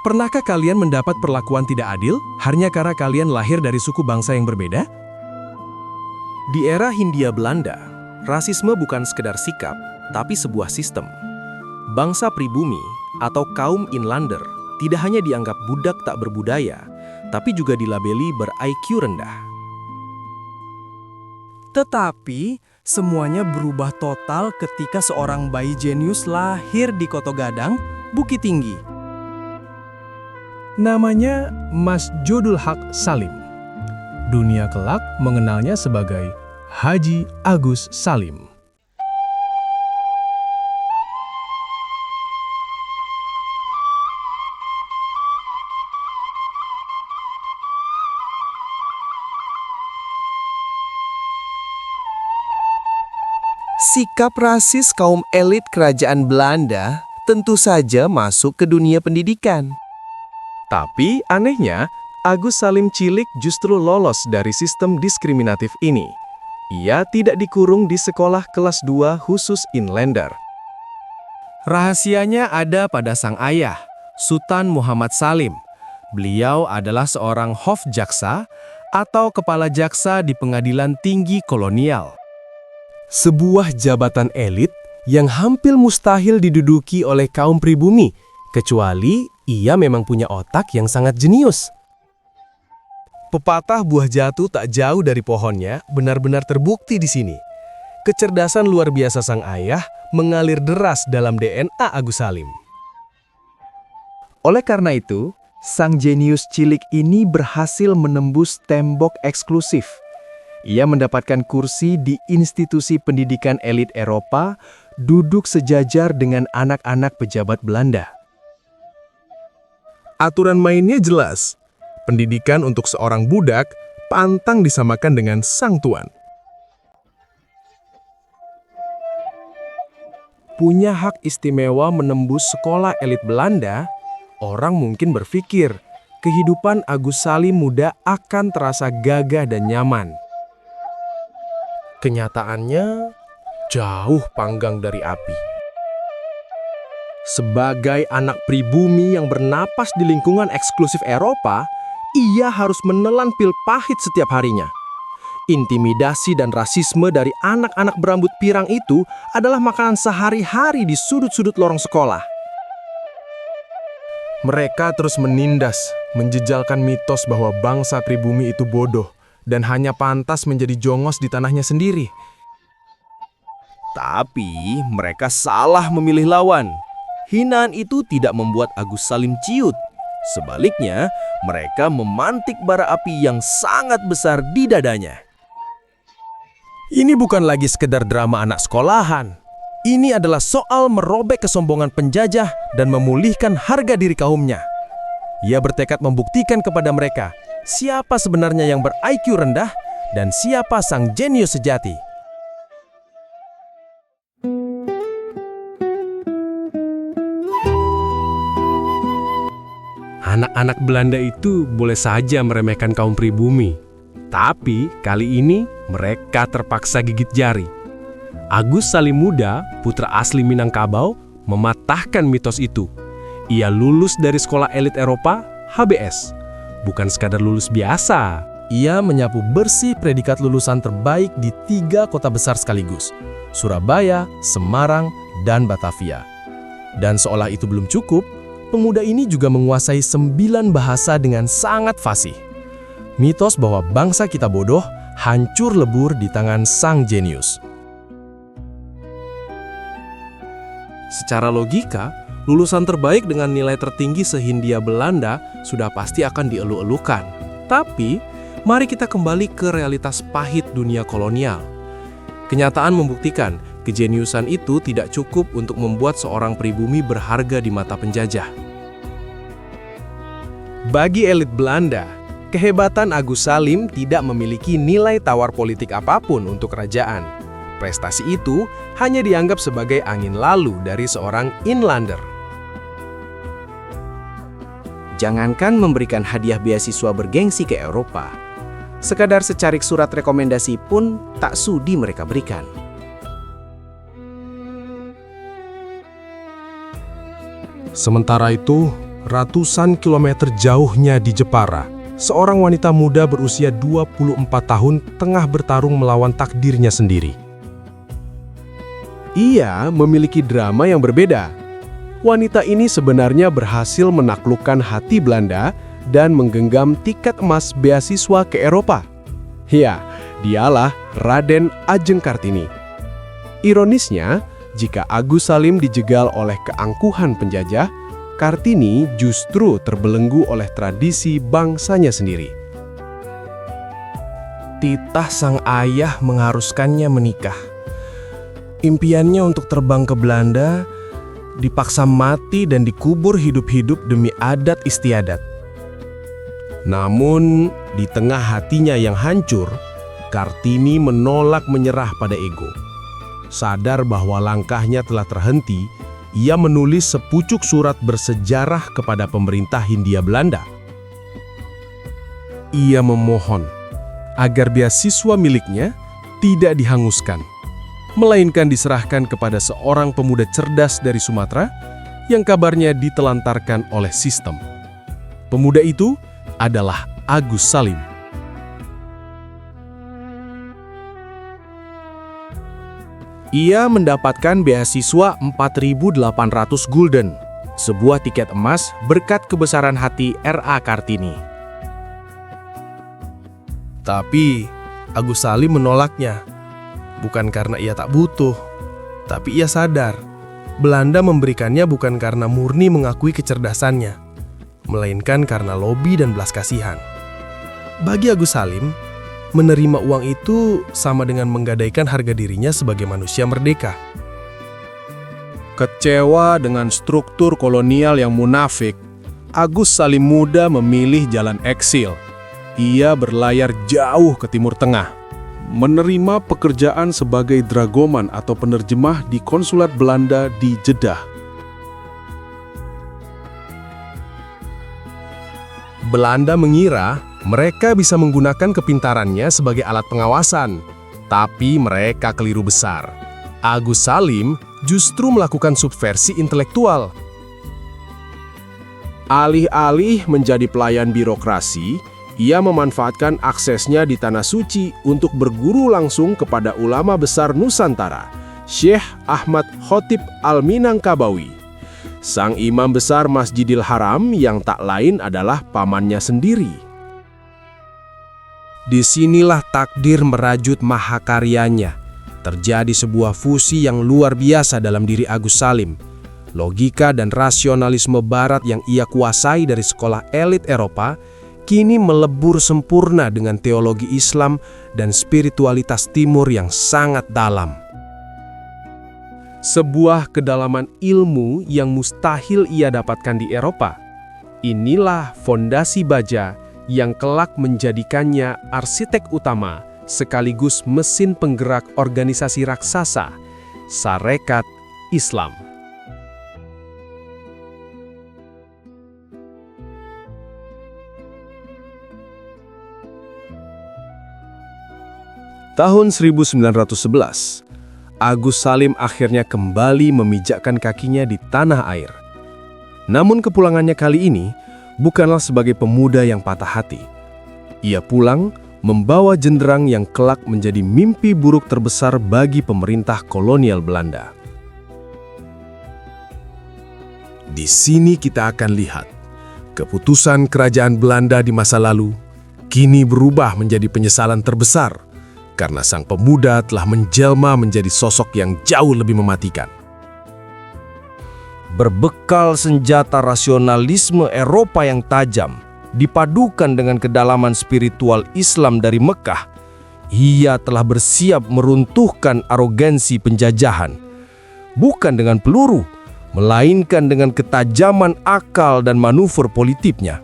Pernahkah kalian mendapat perlakuan tidak adil hanya karena kalian lahir dari suku bangsa yang berbeda? Di era Hindia Belanda, rasisme bukan sekedar sikap, tapi sebuah sistem. Bangsa pribumi atau kaum inlander tidak hanya dianggap budak tak berbudaya, tapi juga dilabeli ber-IQ rendah. Tetapi, semuanya berubah total ketika seorang bayi jenius lahir di Koto Gadang, Bukit Tinggi. Namanya Mas Jodul Haq Salim. Dunia kelak mengenalnya sebagai Haji Agus Salim. Sikap rasis kaum elit kerajaan Belanda tentu saja masuk ke dunia pendidikan. Tapi anehnya, Agus Salim cilik justru lolos dari sistem diskriminatif ini. Ia tidak dikurung di sekolah kelas 2 khusus inlander. Rahasianya ada pada sang ayah, Sultan Muhammad Salim. Beliau adalah seorang hofjaksa atau kepala jaksa di pengadilan tinggi kolonial. Sebuah jabatan elit yang hampir mustahil diduduki oleh kaum pribumi, kecuali ia memang punya otak yang sangat jenius. Pepatah buah jatuh tak jauh dari pohonnya benar-benar terbukti di sini. Kecerdasan luar biasa sang ayah mengalir deras dalam DNA Agus Salim. Oleh karena itu, sang jenius cilik ini berhasil menembus tembok eksklusif. Ia mendapatkan kursi di institusi pendidikan elit Eropa, duduk sejajar dengan anak-anak pejabat Belanda. Aturan mainnya jelas. Pendidikan untuk seorang budak pantang disamakan dengan sang tuan. Punya hak istimewa menembus sekolah elit Belanda, orang mungkin berpikir kehidupan Agus Salim muda akan terasa gagah dan nyaman. Kenyataannya jauh panggang dari api. Sebagai anak pribumi yang bernapas di lingkungan eksklusif Eropa, ia harus menelan pil pahit setiap harinya. Intimidasi dan rasisme dari anak-anak berambut pirang itu adalah makanan sehari-hari di sudut-sudut lorong sekolah. Mereka terus menindas, menjejalkan mitos bahwa bangsa pribumi itu bodoh dan hanya pantas menjadi jongos di tanahnya sendiri. Tapi mereka salah memilih lawan. Hinaan itu tidak membuat Agus Salim ciut. Sebaliknya, mereka memantik bara api yang sangat besar di dadanya. Ini bukan lagi sekedar drama anak sekolahan. Ini adalah soal merobek kesombongan penjajah dan memulihkan harga diri kaumnya. Ia bertekad membuktikan kepada mereka siapa sebenarnya yang ber-IQ rendah dan siapa sang jenius sejati. Anak-anak Belanda itu boleh saja meremehkan kaum pribumi. Tapi kali ini mereka terpaksa gigit jari. Agus Salim muda, putra asli Minangkabau, mematahkan mitos itu. Ia lulus dari sekolah elit Eropa, HBS. Bukan sekadar lulus biasa. Ia menyapu bersih predikat lulusan terbaik di 3 kota besar sekaligus, Surabaya, Semarang, dan Batavia. Dan seolah itu belum cukup, pemuda ini juga menguasai 9 bahasa dengan sangat fasih. Mitos bahwa bangsa kita bodoh hancur lebur di tangan sang jenius. Secara logika, lulusan terbaik dengan nilai tertinggi se-Hindia Belanda sudah pasti akan dielu-elukan. Tapi, mari kita kembali ke realitas pahit dunia kolonial. Kenyataan membuktikan kejeniusan itu tidak cukup untuk membuat seorang pribumi berharga di mata penjajah. Bagi elit Belanda, kehebatan Agus Salim tidak memiliki nilai tawar politik apapun untuk kerajaan. Prestasi itu hanya dianggap sebagai angin lalu dari seorang inlander. Jangankan memberikan hadiah beasiswa bergengsi ke Eropa, sekadar secarik surat rekomendasi pun tak sudi mereka berikan. Sementara itu, ratusan kilometer jauhnya di Jepara, seorang wanita muda berusia 24 tahun tengah bertarung melawan takdirnya sendiri. Ia memiliki drama yang berbeda. Wanita ini sebenarnya berhasil menaklukkan hati Belanda dan menggenggam tiket emas beasiswa ke Eropa. Ya, dialah Raden Ajeng Kartini. Ironisnya, jika Agus Salim dijegal oleh keangkuhan penjajah, Kartini justru terbelenggu oleh tradisi bangsanya sendiri. Titah sang ayah mengharuskannya menikah. Impiannya untuk terbang ke Belanda dipaksa mati dan dikubur hidup-hidup demi adat istiadat. Namun, di tengah hatinya yang hancur, Kartini menolak menyerah pada ego. Sadar bahwa langkahnya telah terhenti, ia menulis sepucuk surat bersejarah kepada pemerintah Hindia Belanda. Ia memohon agar beasiswa miliknya tidak dihanguskan, melainkan diserahkan kepada seorang pemuda cerdas dari Sumatera yang kabarnya ditelantarkan oleh sistem. Pemuda itu adalah Agus Salim. Ia mendapatkan beasiswa 4.800 gulden, sebuah tiket emas berkat kebesaran hati R.A. Kartini. Tapi Agus Salim menolaknya, bukan karena ia tak butuh, tapi ia sadar Belanda memberikannya bukan karena murni mengakui kecerdasannya, melainkan karena lobi dan belas kasihan. Bagi Agus Salim, menerima uang itu sama dengan menggadaikan harga dirinya sebagai manusia merdeka. Kecewa dengan struktur kolonial yang munafik, Agus Salim muda memilih jalan eksil. Ia berlayar jauh ke Timur Tengah, menerima pekerjaan sebagai dragoman atau penerjemah di konsulat Belanda di Jeddah. Belanda mengira mereka bisa menggunakan kepintarannya sebagai alat pengawasan, tapi mereka keliru besar. Agus Salim justru melakukan subversi intelektual. Alih-alih menjadi pelayan birokrasi, ia memanfaatkan aksesnya di Tanah Suci untuk berguru langsung kepada ulama besar Nusantara, Syekh Ahmad Khotib Al-Minangkabawi, sang imam besar Masjidil Haram yang tak lain adalah pamannya sendiri. Disinilah takdir merajut mahakaryanya. Terjadi sebuah fusi yang luar biasa dalam diri Agus Salim. Logika dan rasionalisme barat yang ia kuasai dari sekolah elit Eropa kini melebur sempurna dengan teologi Islam dan spiritualitas Timur yang sangat dalam. Sebuah kedalaman ilmu yang mustahil ia dapatkan di Eropa. Inilah fondasi baja yang kelak menjadikannya arsitek utama sekaligus mesin penggerak organisasi raksasa, Sarekat Islam. Tahun 1911, Agus Salim akhirnya kembali memijakkan kakinya di tanah air. Namun kepulangannya kali ini bukanlah sebagai pemuda yang patah hati. Ia pulang membawa jenderang yang kelak menjadi mimpi buruk terbesar bagi pemerintah kolonial Belanda. Di sini kita akan lihat keputusan kerajaan Belanda di masa lalu kini berubah menjadi penyesalan terbesar karena sang pemuda telah menjelma menjadi sosok yang jauh lebih mematikan. Berbekal senjata rasionalisme Eropa yang tajam, dipadukan dengan kedalaman spiritual Islam dari Mekah, ia telah bersiap meruntuhkan arogansi penjajahan, bukan dengan peluru, melainkan dengan ketajaman akal dan manuver politiknya.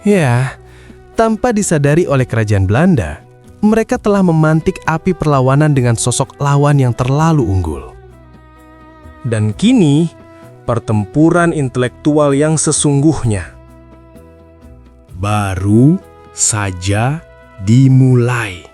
Ya, tanpa disadari oleh kerajaan Belanda, mereka telah memantik api perlawanan dengan sosok lawan yang terlalu unggul. Dan kini, pertempuran intelektual yang sesungguhnya baru saja dimulai.